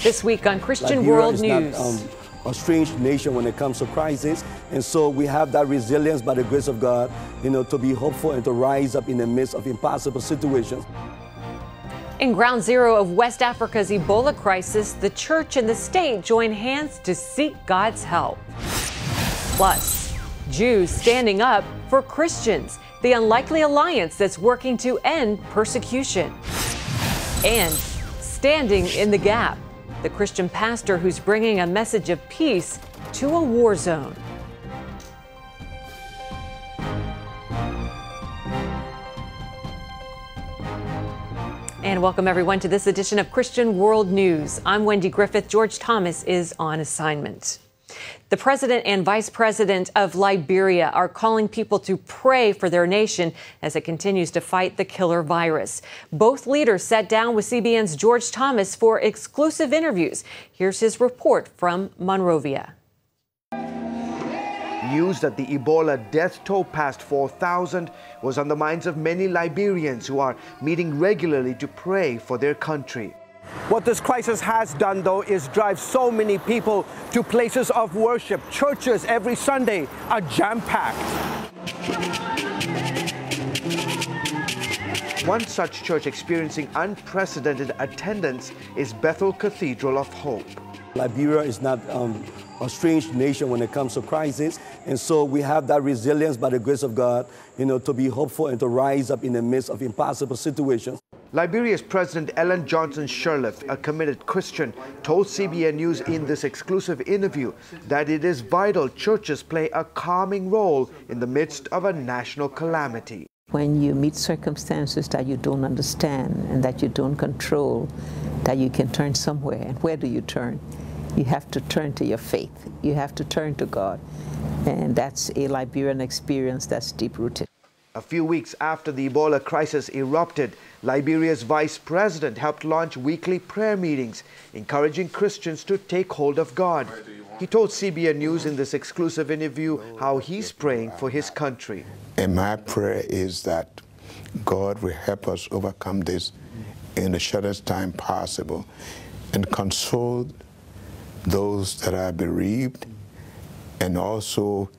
This week on Christian Liberia World is News. Not, a strange nation when it comes to crisis, and so we have that resilience by the grace of God, to be hopeful and to rise up in the midst of impossible situations. In ground zero of West Africa's Ebola crisis, the church and the state join hands to seek God's help. Plus, Jews standing up for Christians, the unlikely alliance that's working to end persecution. And standing in the gap, the Christian pastor who's bringing a message of peace to a war zone. And welcome everyone to this edition of Christian World News. I'm Wendy Griffith. George Thomas is on assignment. The president and vice president of Liberia are calling people to pray for their nation as it continues to fight the killer virus. Both leaders sat down with CBN's George Thomas for exclusive interviews. Here's his report from Monrovia. News that the Ebola death toll past 4,000 was on the minds of many Liberians who are meeting regularly to pray for their country. What this crisis has done, though, is drive so many people to places of worship. Churches every Sunday are jam-packed. One such church experiencing unprecedented attendance is Bethel Cathedral of Hope. Liberia is not a strange nation when it comes to crisis, and so we have that resilience by the grace of God, to be hopeful and to rise up in the midst of impossible situations. Liberia's President Ellen Johnson Sirleaf, a committed Christian, told CBN News in this exclusive interview that it is vital churches play a calming role in the midst of a national calamity. When you meet circumstances that you don't understand and that you don't control, that you can turn somewhere. And where do you turn? You have to turn to your faith. You have to turn to God. And that's a Liberian experience that's deep-rooted. A few weeks after the Ebola crisis erupted, Liberia's vice president helped launch weekly prayer meetings, encouraging Christians to take hold of God. He told CBN News in this exclusive interview how he's praying for his country. And my prayer is that God will help us overcome this in the shortest time possible and console those that are bereaved, and also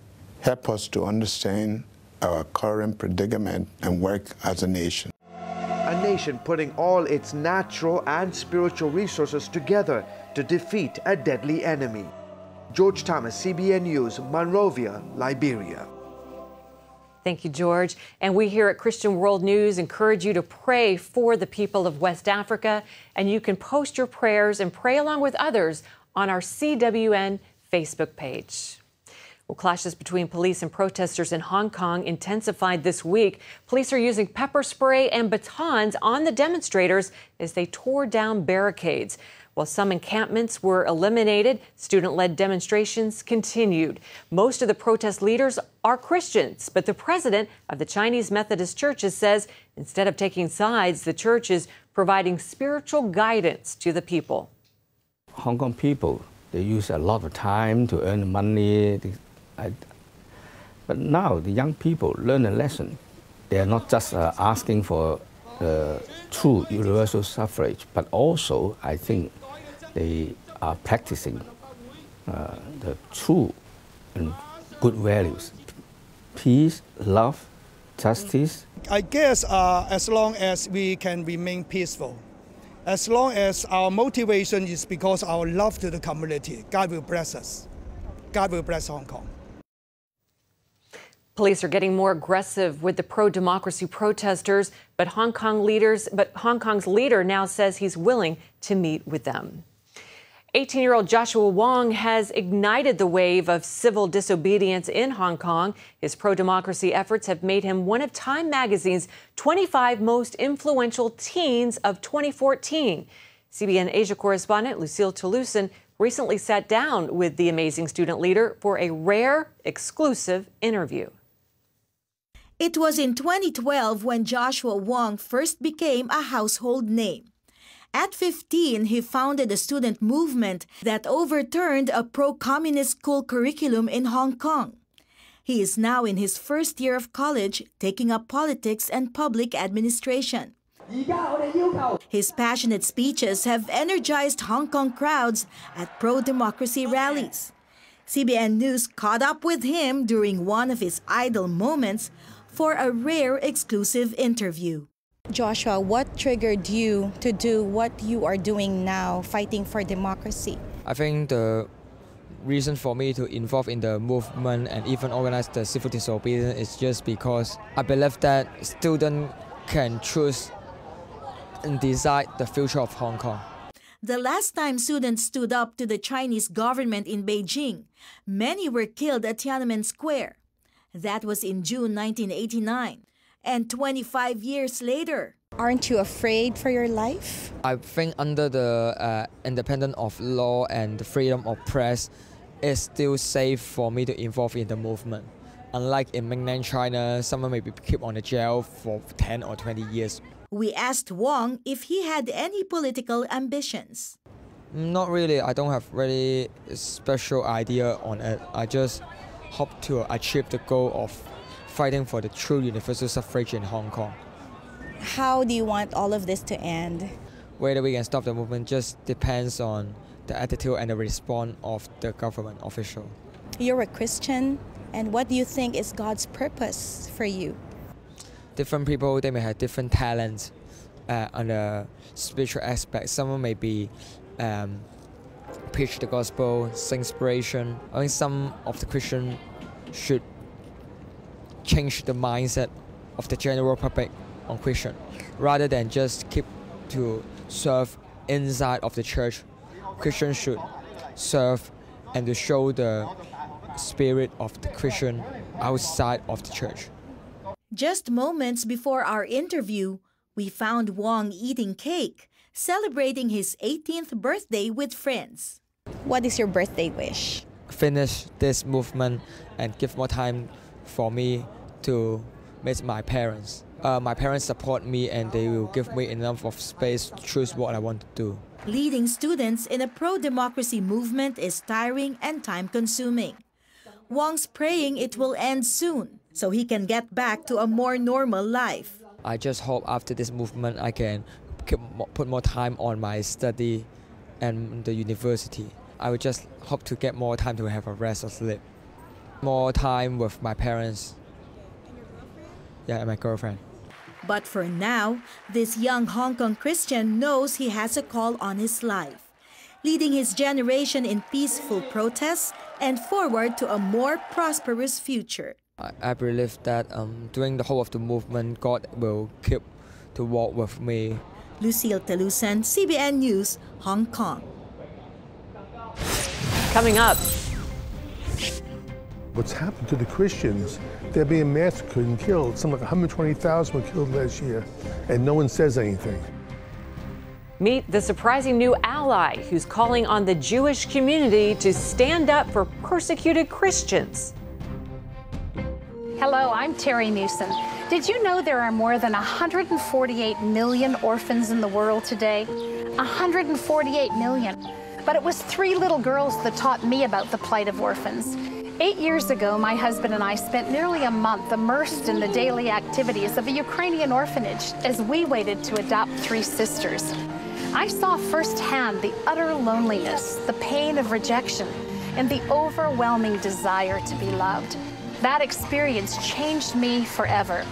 help us to understand our current predicament and work as a nation. A nation putting all its natural and spiritual resources together to defeat a deadly enemy. George Thomas, CBN News, Monrovia, Liberia. Thank you, George. And we here at Christian World News encourage you to pray for the people of West Africa. And you can post your prayers and pray along with others on our CWN Facebook page. Well, clashes between police and protesters in Hong Kong intensified this week. Police are using pepper spray and batons on the demonstrators as they tore down barricades. While some encampments were eliminated, student-led demonstrations continued. Most of the protest leaders are Christians, but the president of the Chinese Methodist Churches says instead of taking sides, the church is providing spiritual guidance to the people. Hong Kong people, they use a lot of time to earn money. But now the young people learn a lesson. They are not just asking for true universal suffrage, but also I think they are practicing the true and good values: peace, love, justice. I guess as long as we can remain peaceful, as long as our motivation is because our love to the community, God will bless us. God will bless Hong Kong. Police are getting more aggressive with the pro-democracy protesters, but Hong Kong's leader now says he's willing to meet with them. 18-year-old Joshua Wong has ignited the wave of civil disobedience in Hong Kong. His pro-democracy efforts have made him one of Time magazine's 25 most influential teens of 2014. CBN Asia correspondent Lucille Toulousan recently sat down with the amazing student leader for a rare, exclusive interview. It was in 2012 when Joshua Wong first became a household name. At 15, he founded a student movement that overturned a pro-communist school curriculum in Hong Kong. He is now in his first year of college, taking up politics and public administration. His passionate speeches have energized Hong Kong crowds at pro-democracy rallies. CBN News caught up with him during one of his idle moments for a rare exclusive interview. Joshua, what triggered you to do what you are doing now, fighting for democracy? I think the reason for me to involve in the movement and even organize the civil disobedience is just because I believe that students can choose and decide the future of Hong Kong. The last time students stood up to the Chinese government in Beijing, many were killed at Tiananmen Square. That was in June 1989. And 25 years later. Aren't you afraid for your life? I think under the independence of law and the freedom of press, it's still safe for me to involve in the movement. Unlike in mainland China, someone may be kept on the jail for 10 or 20 years. We asked Wong if he had any political ambitions. Not really. I don't have really special idea on it. I just hope to achieve the goal of fighting for the true universal suffrage in Hong Kong. How do you want all of this to end? Whether we can stop the movement just depends on the attitude and the response of the government official. You're a Christian, and what do you think is God's purpose for you? Different people, they may have different talents on the spiritual aspect. Someone may be preach the gospel, sing inspiration. I think some of the Christians should change the mindset of the general public on Christian, rather than just keep to serve inside of the church. Christians should serve and to show the spirit of the Christian outside of the church. Just moments before our interview, we found Wong eating cake, celebrating his 18th birthday with friends. What is your birthday wish? Finish this movement and give more time for me to meet my parents. My parents support me and they will give me enough of space to choose what I want to do. Leading students in a pro-democracy movement is tiring and time-consuming. Wong's praying it will end soon so he can get back to a more normal life. I just hope after this movement I can put more time on my study and the university. I would just hope to get more time to have a rest or sleep. More time with my parents. Yeah, and my girlfriend. But for now, this young Hong Kong Christian knows he has a call on his life, leading his generation in peaceful protests and forward to a more prosperous future. I believe that during the whole of the movement, God will keep to walk with me. Lucille Talusan, CBN News, Hong Kong. Coming up. What's happened to the Christians? They're being massacred and killed. Some like 120,000 were killed last year, and no one says anything. Meet the surprising new ally who's calling on the Jewish community to stand up for persecuted Christians. Hello, I'm Terry Newsom. Did you know there are more than 148 million orphans in the world today? 148 million. But it was 3 little girls that taught me about the plight of orphans. 8 years ago, my husband and I spent nearly a month immersed in the daily activities of a Ukrainian orphanage as we waited to adopt 3 sisters. I saw firsthand the utter loneliness, the pain of rejection, and the overwhelming desire to be loved. That experience changed me forever.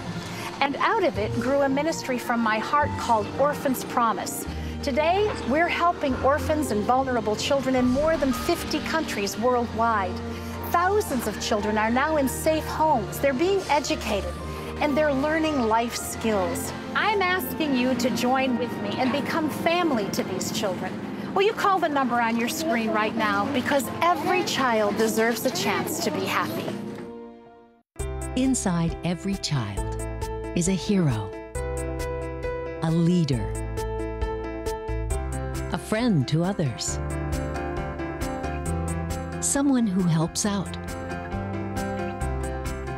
And out of it grew a ministry from my heart called Orphans Promise. Today, we're helping orphans and vulnerable children in more than 50 countries worldwide. Thousands of children are now in safe homes. They're being educated, and they're learning life skills. I'm asking you to join with me and become family to these children. Will you call the number on your screen right now? Because every child deserves a chance to be happy. Inside every child is a hero, a leader, a friend to others, someone who helps out,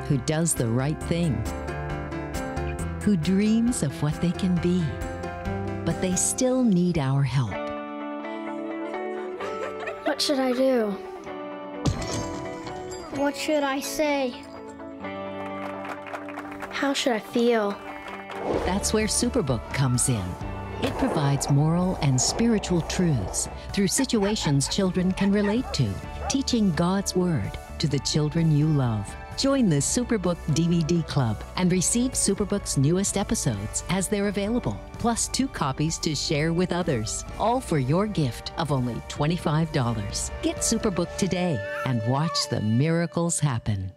who does the right thing, who dreams of what they can be, but they still need our help. What should I do? What should I say? How should I feel? That's where Superbook comes in. It provides moral and spiritual truths through situations children can relate to, teaching God's Word to the children you love. Join the Superbook DVD Club and receive Superbook's newest episodes as they're available, plus 2 copies to share with others, all for your gift of only $25. Get Superbook today and watch the miracles happen.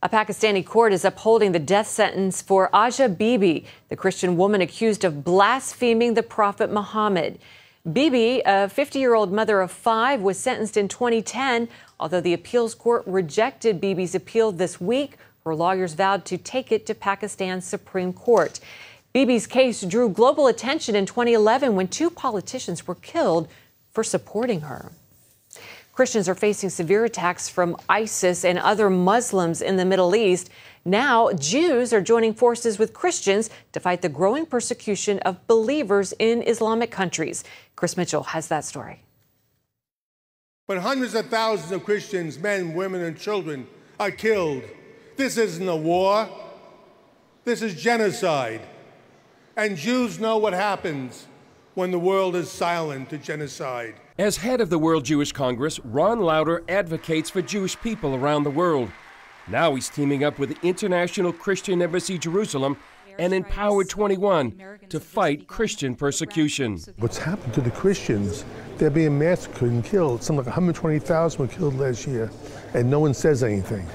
A Pakistani court is upholding the death sentence for Aja Bibi, the Christian woman accused of blaspheming the Prophet Muhammad. Bibi, a 50-year-old mother of 5, was sentenced in 2010. Although the appeals court rejected Bibi's appeal this week, her lawyers vowed to take it to Pakistan's Supreme Court. Bibi's case drew global attention in 2011 when 2 politicians were killed for supporting her. Christians are facing severe attacks from ISIS and other Muslims in the Middle East. Now, Jews are joining forces with Christians to fight the growing persecution of believers in Islamic countries. Chris Mitchell has that story. When hundreds of thousands of Christians, men, women, and children are killed, this isn't a war. This is genocide. And Jews know what happens when the world is silent to genocide. As head of the World Jewish Congress, Ron Lauder advocates for Jewish people around the world. Now he's teaming up with the International Christian Embassy Jerusalem and Empowered 21 to fight Christian persecution. What's happened to the Christians? They're being massacred and killed. Something like 120,000 were killed last year, and no one says anything.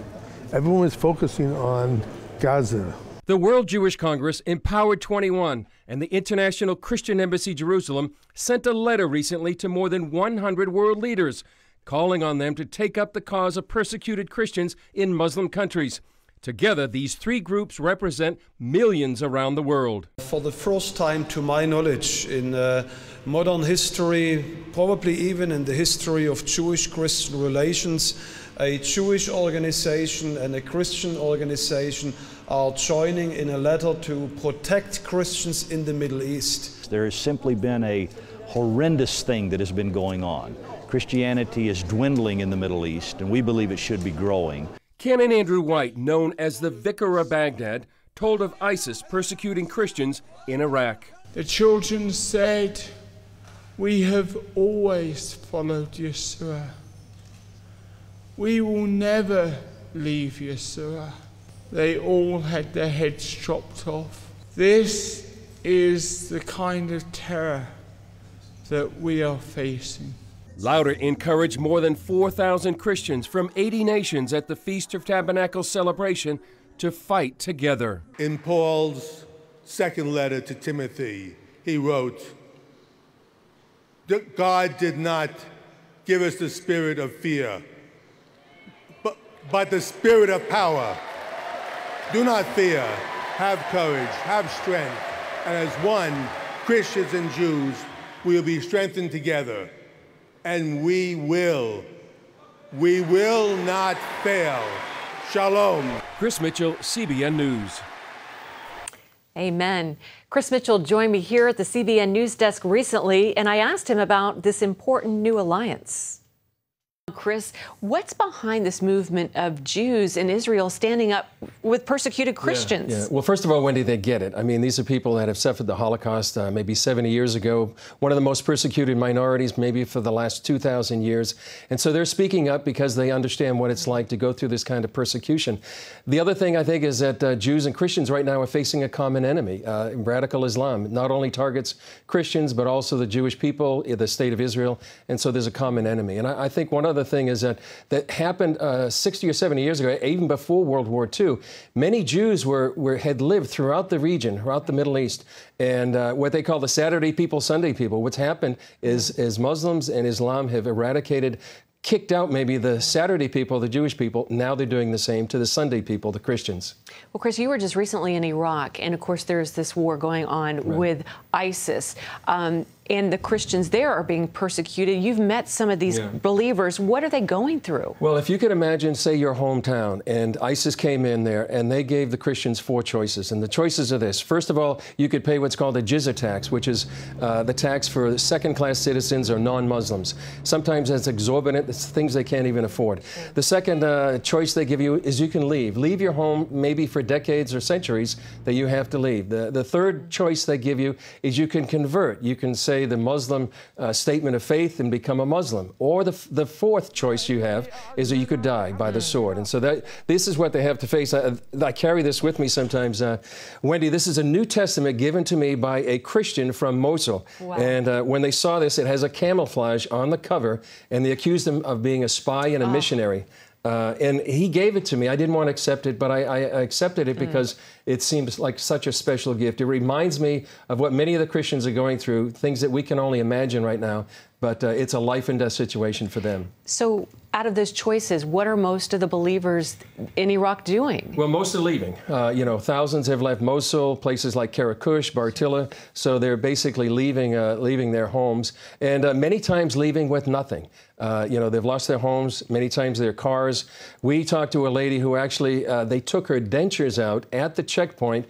Everyone is focusing on Gaza. The World Jewish Congress, Empowered 21, and the International Christian Embassy Jerusalem sent a letter recently to more than 100 world leaders, calling on them to take up the cause of persecuted Christians in Muslim countries. Together, these 3 groups represent millions around the world. For the first time, to my knowledge, in modern history, probably even in the history of Jewish-Christian relations, a Jewish organization and a Christian organization are joining in a letter to protect Christians in the Middle East. There has simply been a horrendous thing that has been going on. Christianity is dwindling in the Middle East, and we believe it should be growing. Canon Andrew White, known as the Vicar of Baghdad, told of ISIS persecuting Christians in Iraq. The children said, "We have always followed Yeshua. We will never leave Yeshua." They all had their heads chopped off. This is the kind of terror that we are facing. Lauder encouraged more than 4,000 Christians from 80 nations at the Feast of Tabernacles celebration to fight together. In Paul's second letter to Timothy, he wrote, God did not give us the spirit of fear, but the spirit of power. Do not fear, have courage, have strength, and as one, Christians and Jews, we will be strengthened together, and we will not fail. Shalom. Chris Mitchell, CBN News. Amen. Chris Mitchell joined me here at the CBN News Desk recently, and I asked him about this important new alliance. Chris, what's behind this movement of Jews in Israel standing up with persecuted Christians? Yeah. Well, first of all, Wendy, they get it. I mean, these are people that have suffered the Holocaust maybe 70 years ago, one of the most persecuted minorities maybe for the last 2,000 years. And so they're speaking up because they understand what it's like to go through this kind of persecution. The other thing I think is that Jews and Christians right now are facing a common enemy. Radical Islam not only targets Christians, but also the Jewish people, the state of Israel. And so there's a common enemy. And I think one other thing is that happened 60 or 70 years ago, even before World War II. Many Jews had lived throughout the region, throughout the Middle East, and what they call the Saturday people, Sunday people. What's happened is Muslims and Islam have eradicated, kicked out maybe the Saturday people, the Jewish people. Now they're doing the same to the Sunday people, the Christians. Well, Chris, you were just recently in Iraq, and of course there's this war going on with ISIS. and the Christians there are being persecuted. You've met some of these believers. What are they going through? Well, if you could imagine, say, your hometown, and ISIS came in there, and they gave the Christians 4 choices. And the choices are this. First of all, you could pay what's called a jizya tax, which is the tax for second-class citizens or non-Muslims. Sometimes that's exorbitant. It's things they can't even afford. The second choice they give you is you can leave. Leave your home maybe for decades or centuries that you have to leave. The third choice they give you is you can convert. You can say the Muslim statement of faith and become a Muslim. Or the fourth choice you have is that you could die by the sword. And so this is what they have to face. I carry this with me sometimes. Wendy, this is a New Testament given to me by a Christian from Mosul. Wow. And when they saw this, it has a camouflage on the cover, and they accused him of being a spy and a missionary. And he gave it to me. I didn't want to accept it, but I accepted it because it seems like such a special gift. It reminds me of what many of the Christians are going through, things that we can only imagine right now, but it's a life and death situation for them. So out of those choices, what are most of the believers in Iraq doing? Well, most are leaving. Thousands have left Mosul, places like Karakush, Bartilla, so they're basically leaving their homes, and many times leaving with nothing. They've lost their homes, many times their cars. We talked to a lady who actually, they took her dentures out at the checkpoint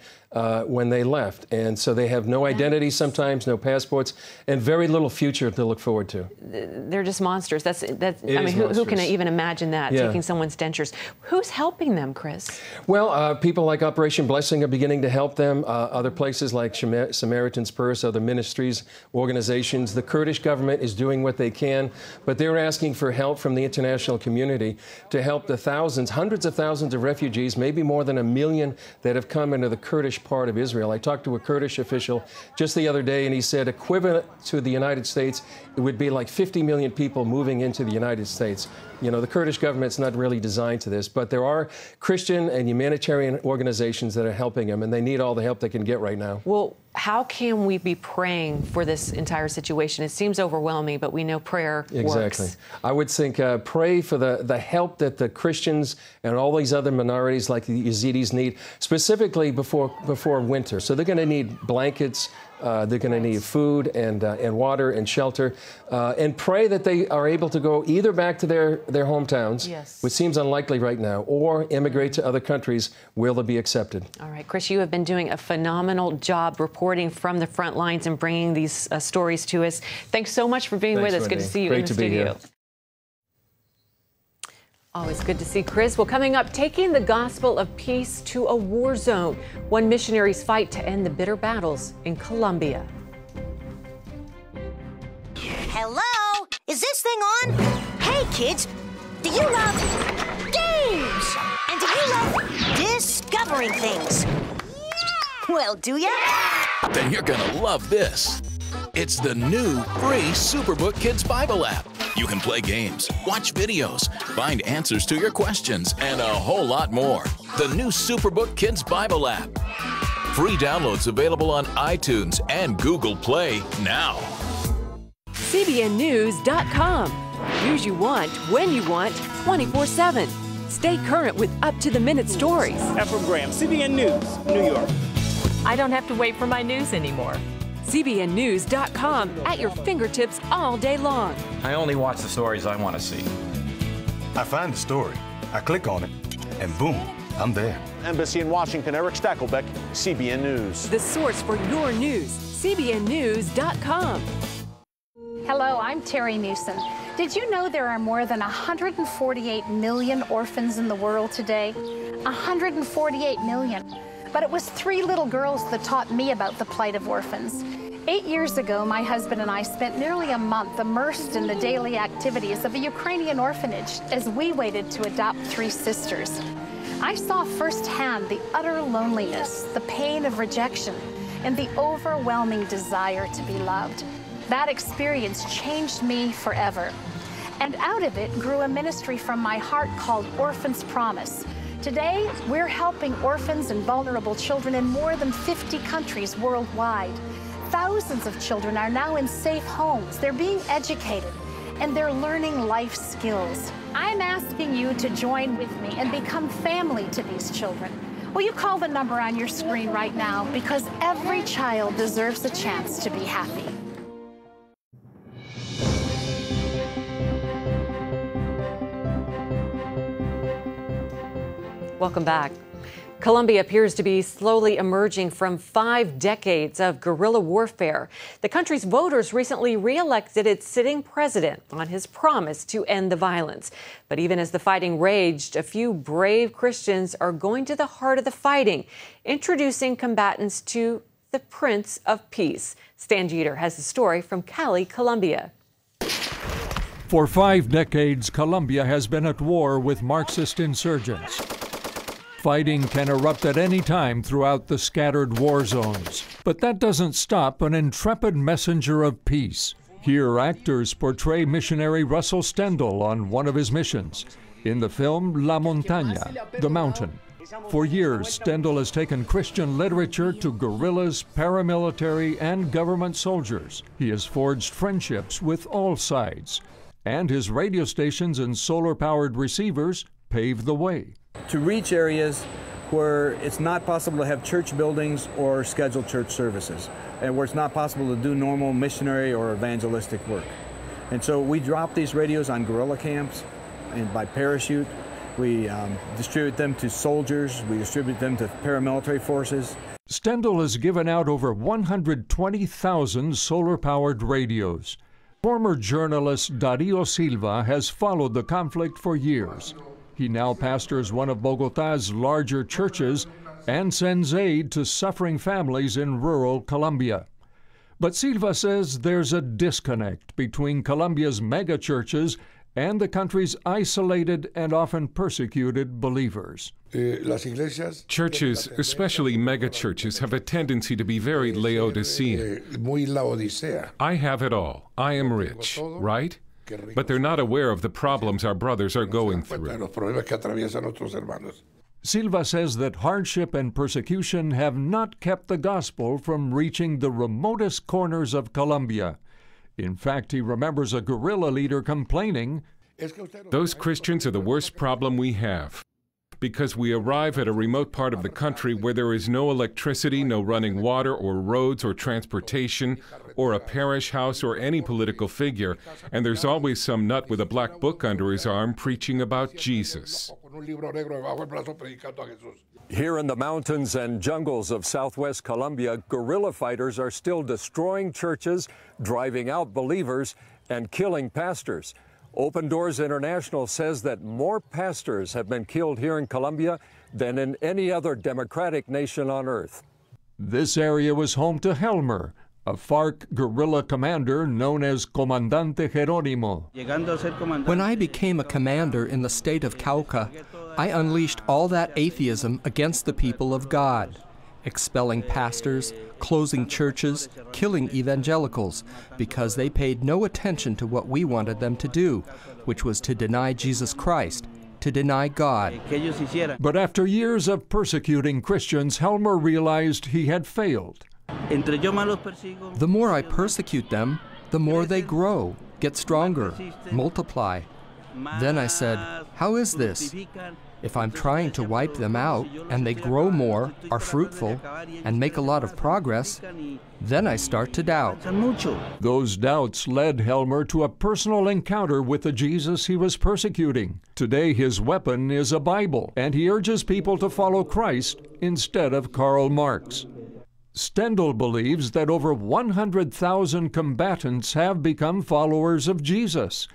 when they left. And so they have no identity sometimes, no passports, and very little future to look forward to. They're just monsters. I mean, who can even imagine that, taking someone's dentures? Who's helping them, Chris? Well, people like Operation Blessing are beginning to help them. Other places like Samaritan's Purse, other ministries, organizations. The Kurdish government is doing what they can, but they're asking for help from the international community to help the thousands, hundreds of thousands of refugees, maybe more than 1 million that have come into the Kurdish part of Israel. I talked to a Kurdish official just the other day, and he said equivalent to the United States, it would be like 50 million people moving into the United States. You know, the Kurdish government's not really designed to this, but there are Christian and humanitarian organizations that are helping them, and they need all the help they can get right now. Well, how can we be praying for this entire situation? It seems overwhelming, but we know prayer works. I would think pray for the help that the Christians and all these other minorities like the Yazidis need, specifically before winter. So they're going to need blankets, they're going to need food and water and shelter, and pray that they are able to go either back to their hometowns, which seems unlikely right now, or immigrate to other countries where they'll be accepted. All right, Chris, you have been doing a phenomenal job reporting from the front lines and bringing these stories to us. Thanks so much for being with us. Good to see you in the studio. Always good to see Chris. Well, coming up, taking the gospel of peace to a war zone. One missionary's fight to end the bitter battles in Colombia. Hello? Is this thing on? Hey, kids, do you love games? And do you love discovering things? Well, do ya? Then you're gonna love this. It's the new free Superbook Kids Bible app. You can play games, watch videos, find answers to your questions, and a whole lot more. The new Superbook Kids Bible app. Free downloads available on iTunes and Google Play now. CBNnews.com. News you want, when you want, 24/7. Stay current with up-to-the-minute stories. Ephraim Graham, CBN News, New York. I don't have to wait for my news anymore. CBNnews.com at your fingertips all day long. I only watch the stories I want to see. I find the story, I click on it, and boom, I'm there. Embassy in Washington, Eric Stakelbeck, CBN News. The source for your news, CBNnews.com. Hello, I'm Terry Newsom. Did you know there are more than 148 million orphans in the world today? 148 million. But it was 3 little girls that taught me about the plight of orphans. 8 years ago, my husband and I spent nearly a month immersed in the daily activities of a Ukrainian orphanage as we waited to adopt 3 sisters. I saw firsthand the utter loneliness, the pain of rejection, and the overwhelming desire to be loved. That experience changed me forever. And out of it grew a ministry from my heart called Orphans Promise. Today, we're helping orphans and vulnerable children in more than 50 countries worldwide. Thousands of children are now in safe homes. They're being educated, and they're learning life skills. I'm asking you to join with me and become family to these children. Will you call the number on your screen right now? Because every child deserves a chance to be happy. Welcome back. Colombia appears to be slowly emerging from 5 decades of guerrilla warfare. The country's voters recently re-elected its sitting president on his promise to end the violence. But even as the fighting raged, a few brave Christians are going to the heart of the fighting, introducing combatants to the Prince of Peace. Stan Jeter has the story from Cali, Colombia. For 5 decades, Colombia has been at war with Marxist insurgents. Fighting can erupt at any time throughout the scattered war zones. But that doesn't stop an intrepid messenger of peace. Here, actors portray missionary Russell Stendhal on one of his missions in the film La Montaña, The Mountain. For years, Stendhal has taken Christian literature to guerrillas, paramilitary, and government soldiers. He has forged friendships with all sides. And his radio stations and solar-powered receivers pave the way. To reach areas where it's not possible to have church buildings or scheduled church services, and where it's not possible to do normal missionary or evangelistic work. And so we drop these radios on guerrilla camps and by parachute. We distribute them to soldiers. We distribute them to paramilitary forces. Stendhal has given out over 120,000 solar-powered radios. Former journalist Darío Silva has followed the conflict for years. He now pastors one of Bogotá's larger churches and sends aid to suffering families in rural Colombia. But Silva says there's a disconnect between Colombia's mega churches and the country's isolated and often persecuted believers. Churches, especially megachurches, have a tendency to be very Laodicean. I have it all. I am rich, right? But they're not aware of the problems our brothers are going through. Silva says that hardship and persecution have not kept the gospel from reaching the remotest corners of Colombia. In fact, he remembers a guerrilla leader complaining, "Those Christians are the worst problem we have. Because we arrive at a remote part of the country where there is no electricity, no running water or roads or transportation, or a parish house or any political figure, and there's always some nut with a black book under his arm preaching about Jesus." Here in the mountains and jungles of southwest Colombia, guerrilla fighters are still destroying churches, driving out believers, and killing pastors. Open Doors International says that more pastors have been killed here in Colombia than in any other democratic nation on earth. This area was home to Helmer, a FARC guerrilla commander known as Comandante Jerónimo. When I became a commander in the state of Cauca, I unleashed all that atheism against the people of God, expelling pastors, closing churches, killing evangelicals, because they paid no attention to what we wanted them to do, which was to deny Jesus Christ, to deny God. But after years of persecuting Christians, Helmer realized he had failed. The more I persecute them, the more they grow, get stronger, multiply. Then I said, how is this? If I'm trying to wipe them out, and they grow more, are fruitful, and make a lot of progress, then I start to doubt. Those doubts led Helmer to a personal encounter with the Jesus he was persecuting. Today his weapon is a Bible, and he urges people to follow Christ instead of Karl Marx. Stendhal believes that over 100,000 combatants have become followers of Jesus,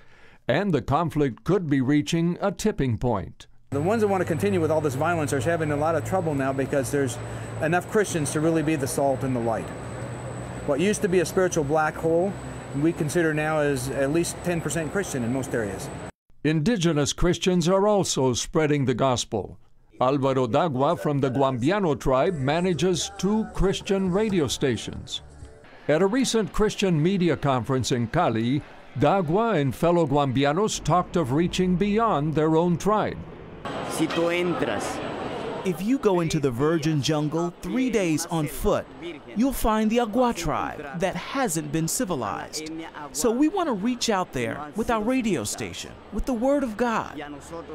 and the conflict could be reaching a tipping point. The ones that want to continue with all this violence are having a lot of trouble now because there's enough Christians to really be the salt and the light. What used to be a spiritual black hole, we consider now as at least 10% Christian in most areas. Indigenous Christians are also spreading the gospel. Alvaro Dagua from the Guambiano tribe manages 2 Christian radio stations. At a recent Christian media conference in Cali, Dagua and fellow Guambianos talked of reaching beyond their own tribe. If you go into the virgin jungle 3 days on foot, you'll find the Agua tribe that hasn't been civilized. So we want to reach out there with our radio station, with the Word of God,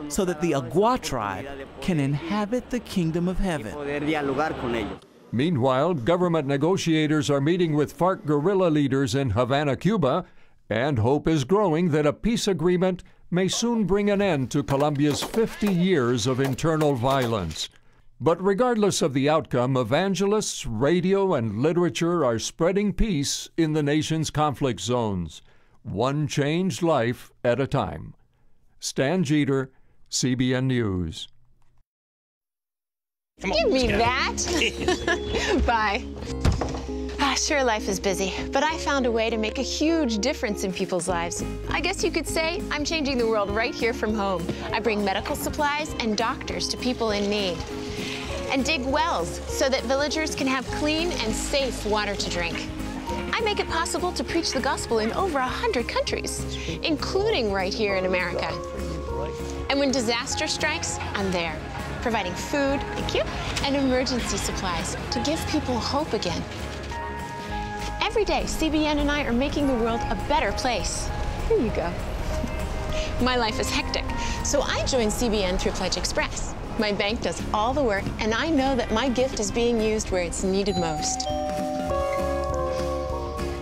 so that the Agua tribe can inhabit the kingdom of heaven. Meanwhile, government negotiators are meeting with FARC guerrilla leaders in Havana, Cuba, and hope is growing that a peace agreement may soon bring an end to Colombia's 50 years of internal violence. But regardless of the outcome, evangelists, radio, and literature are spreading peace in the nation's conflict zones, one changed life at a time. Stan Jeter, CBN News. Give me that. Bye. Sure, life is busy, but I found a way to make a huge difference in people's lives. I guess you could say I'm changing the world right here from home. I bring medical supplies and doctors to people in need, and dig wells so that villagers can have clean and safe water to drink. I make it possible to preach the gospel in over 100 countries, including right here in America. And when disaster strikes, I'm there, providing food, thank you, and emergency supplies to give people hope again. Every day, CBN and I are making the world a better place. Here you go. My life is hectic, so I joined CBN through Pledge Express. My bank does all the work, and I know that my gift is being used where it's needed most.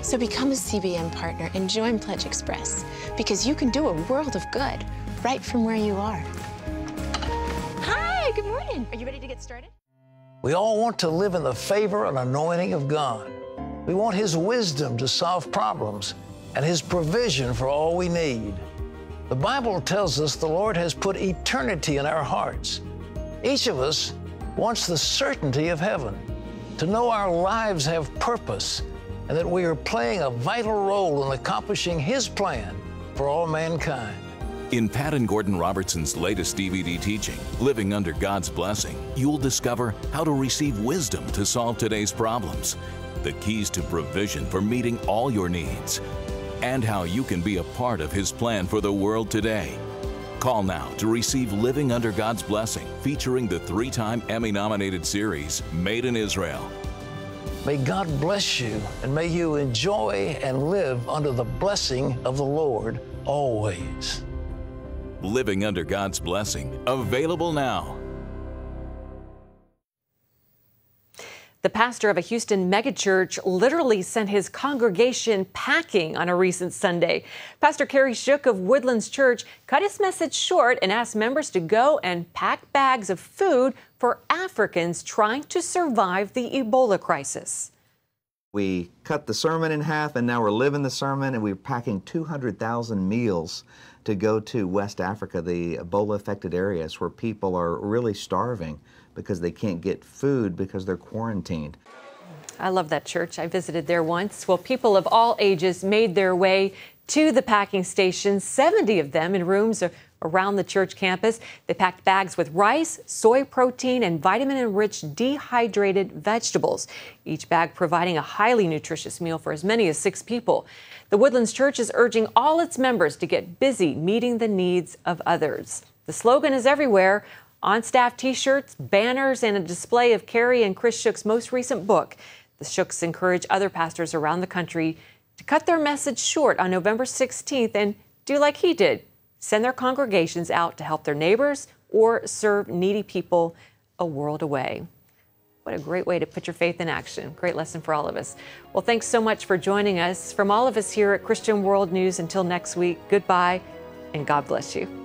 So become a CBN partner and join Pledge Express, because you can do a world of good right from where you are. Hi, good morning. Are you ready to get started? We all want to live in the favor and anointing of God. We want His wisdom to solve problems and His provision for all we need. The Bible tells us the Lord has put eternity in our hearts. Each of us wants the certainty of heaven, to know our lives have purpose and that we are playing a vital role in accomplishing His plan for all mankind. In Pat and Gordon Robertson's latest DVD teaching, Living Under God's Blessing, you'll discover how to receive wisdom to solve today's problems, the keys to provision for meeting all your needs, and how you can be a part of His plan for the world today. Call now to receive Living Under God's Blessing, featuring the 3-time Emmy-nominated series, Made in Israel. May God bless you, and may you enjoy and live under the blessing of the Lord always. Living Under God's Blessing, available now. The pastor of a Houston megachurch literally sent his congregation packing on a recent Sunday. Pastor Kerry Shook of Woodlands Church cut his message short and asked members to go and pack bags of food for Africans trying to survive the Ebola crisis. We cut the sermon in half, and now we're living the sermon, and we're packing 200,000 meals to go to West Africa, the Ebola-affected areas where people are really starving because they can't get food because they're quarantined. I love that church. I visited there once. Well, people of all ages made their way to the packing station, 70 of them in rooms around the church campus. They packed bags with rice, soy protein, and vitamin-enriched dehydrated vegetables, each bag providing a highly nutritious meal for as many as 6 people. The Woodlands Church is urging all its members to get busy meeting the needs of others. The slogan is everywhere: on-staff T-shirts, banners, and a display of Kerry and Chris Shook's most recent book. The Shooks encourage other pastors around the country to cut their message short on November 16th and do like he did: send their congregations out to help their neighbors or serve needy people a world away. What a great way to put your faith in action. Great lesson for all of us. Well, thanks so much for joining us. From all of us here at Christian World News, until next week, goodbye and God bless you.